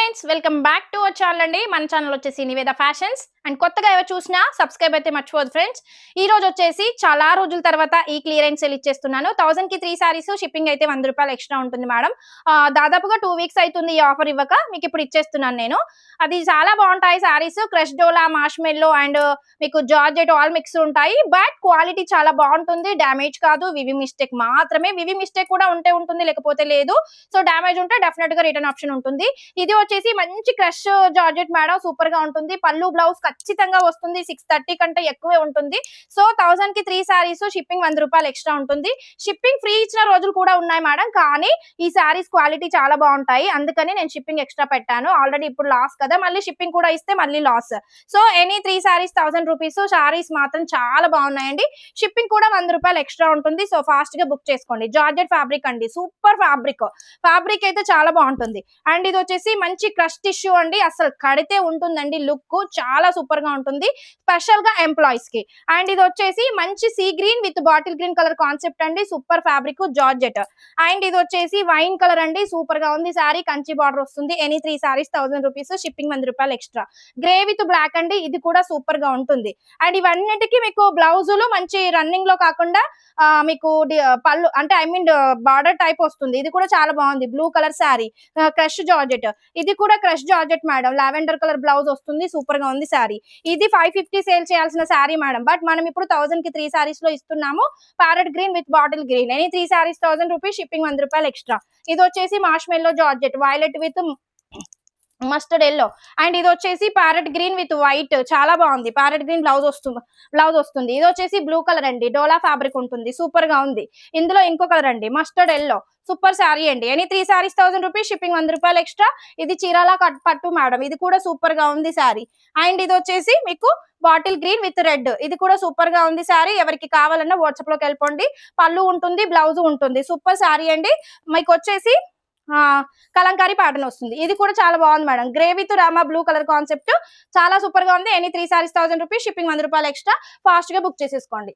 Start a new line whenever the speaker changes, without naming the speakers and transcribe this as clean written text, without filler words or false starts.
Friends, welcome back to our channel అండి. మన channel వచ్చేసి నివేద ఫ్యాషన్స్. అండ్ కొత్తగా ఎవరు చూసినా సబ్స్క్రైబ్ అయితే మర్చిపోదు ఫ్రెండ్స్. ఈ రోజు వచ్చేసి చాలా రోజుల తర్వాత ఈ క్లియరెన్స్ సేల్ ఇచ్చేస్తున్నాను. 1000 కి 3 సారీస్, షిప్పింగ్ అయితే 100 రూపాయలు ఎక్స్ట్రా ఉంటుంది మేడం. దాదాపుగా 2 వీక్స్ అవుతుంది ఈ ఆఫర్ ఇవ్వక, మీకు ఇప్పుడు ఇచ్చేస్తున్నాను నేను. అది చాలా బాగుంటాయి సారీస్. క్రష్ డోలా, మార్ష్మెల్లో అండ్ మీకు జార్జెట్ ఆల్ మిక్స్ ఉంటాయి. బట్ క్వాలిటీ చాలా బాగుంటుంది, డ్యామేజ్ కాదు. వివి మిస్టేక్ మాత్రమే, వివి మిస్టేక్ కూడా ఉంటే ఉంటుంది, లేకపోతే లేదు. సో డ్యామేజ్ ఉంటే డెఫినెట్ గా రిటర్న్ ఆప్షన్ ఉంటుంది. ఇది వచ్చేసి మంచి క్రష్ జార్జెట్ మేడం, సూపర్ గా ఉంటుంది. పళ్ళు బ్లౌజ్ ఖచ్చితంగా వస్తుంది, 630 కంటే ఎక్కువే ఉంటుంది. సో 1000 కి 3 సారీస్, షిప్పింగ్ 100 రూపాయలు ఎక్స్ట్రా ఉంటుంది. షిప్పింగ్ ఫ్రీ ఇచ్చిన రోజులు కూడా ఉన్నాయి మేడం, కానీ ఈ సారీస్ క్వాలిటీ చాలా బాగుంటాయి, అందుకని నేను షిప్పింగ్ ఎక్స్ట్రా పెట్టాను. ఆల్రెడీ ఇప్పుడు లాస్ కదా, మళ్ళీ షిప్పింగ్ కూడా ఇస్తే మళ్ళీ loss. So any 3 saris 1000 rupees. Saris మాత్రం చాలా బాగున్నాయండి. షిప్పింగ్ కూడా 100 రూపాయలు ఎక్స్ట్రా ఉంటుంది. సో ఫాస్ట్ గా బుక్ చేసుకోండి. జార్జెట్ ఫ్యాబ్రిక్ అండి, సూపర్ ఫ్యాబ్రిక్. ఫ్యాబ్రిక్ అయితే చాలా బాగుంటుంది. అండ్ ఇది వచ్చేసి మంచి క్రష్ టిష్యూ అండి, అసలు కడితే ఉంటుందండి, లుక్ చాలా సూపర్ గా ఉంటుంది, స్పెషల్ గా ఎంప్లాయీస్ కి. అండ్ ఇది వచ్చేసి మంచి sea green with bottle green colour concept అండి, సూపర్ ఫ్యాబ్రిక్ జార్జెట్. అండ్ ఇది వచ్చేసి వైన్ కలర్ అండి, సూపర్ గా ఉంది సారీ. కంచి బార్డర్ వస్తుంది. ఎనీ 3 సారీస్ 1000 రూపీస్, షిప్పింగ్ 100 రూపాయలు ఎక్స్ట్రా. గ్రే విత్ బ్లాక్ అండి, ఇది కూడా సూపర్ గా ఉంటుంది. అండ్ ఇవన్నిటికీ మీకు బ్లౌజులు మంచి రన్నింగ్ లో కాకుండా మీకు పళ్ళు అంటే ఐ మీన్ బార్డర్ టైప్ వస్తుంది. ఇది కూడా చాలా బాగుంది. Blue colour sari, crush georgette. ఇది కూడా crush georgette madam, lavender colour blouse వస్తుంది, సూపర్ గా ఉంది శారీ. ఇది 550 సేల్ చేయాల్సిన శారీ మేడం, బట్ మనం ఇప్పుడు 1000 కి 3 సారీస్ లో ఇస్తున్నాము. Parrot green with bottle green. Any 3 saris 1000 rupees, shipping 100 రూపాయలు ఎక్స్ట్రా. ఇది వచ్చేసి మార్ష్మెల్లో georgette, violet with mustard yellow. And ఇది వచ్చేసి ప్యారెట్ గ్రీన్ విత్ వైట్, చాలా బాగుంది. ప్యారెట్ గ్రీన్ బ్లౌజ్ వస్తుంది. ఇది వచ్చేసి బ్లూ కలర్ అండి, డోలా ఫ్యాబ్రిక్ ఉంటుంది, సూపర్ గా ఉంది. ఇందులో ఇంకో కలర్ అండి, మస్టర్డ్ ఎల్లో, సూపర్ శారీ అండి. ఎనీ 3 సారీస్ 1000 రూపీస్, షిప్పింగ్ 100 రూపాయలు ఎక్స్ట్రా. ఇది చీరాల పట్టు మేడం, ఇది కూడా సూపర్ గా ఉంది శారీ. అండ్ ఇది వచ్చేసి మీకు బాటిల్ గ్రీన్ విత్ రెడ్, ఇది కూడా సూపర్ గా ఉంది శారీ. ఎవరికి కావాలన్నా వాట్సాప్ లోకి వెళ్ళిపోండి. పళ్ళు ఉంటుంది, బ్లౌజ్ ఉంటుంది, సూపర్ శారీ అండి. మీకు వచ్చేసి కలంకారీ ప్యాటర్న్ వస్తుంది. ఇది కూడా చాలా బాగుంది madam, grey with Rama blue colour concept, చాలా సూపర్ గా ఉంది. ఎనీ 3 సారీస్ 1000 రూపీస్, షిప్పింగ్ 100 రూపాయలు ఎక్స్ట్రా. ఫాస్ట్ గా బుక్ చేసేసుకోండి.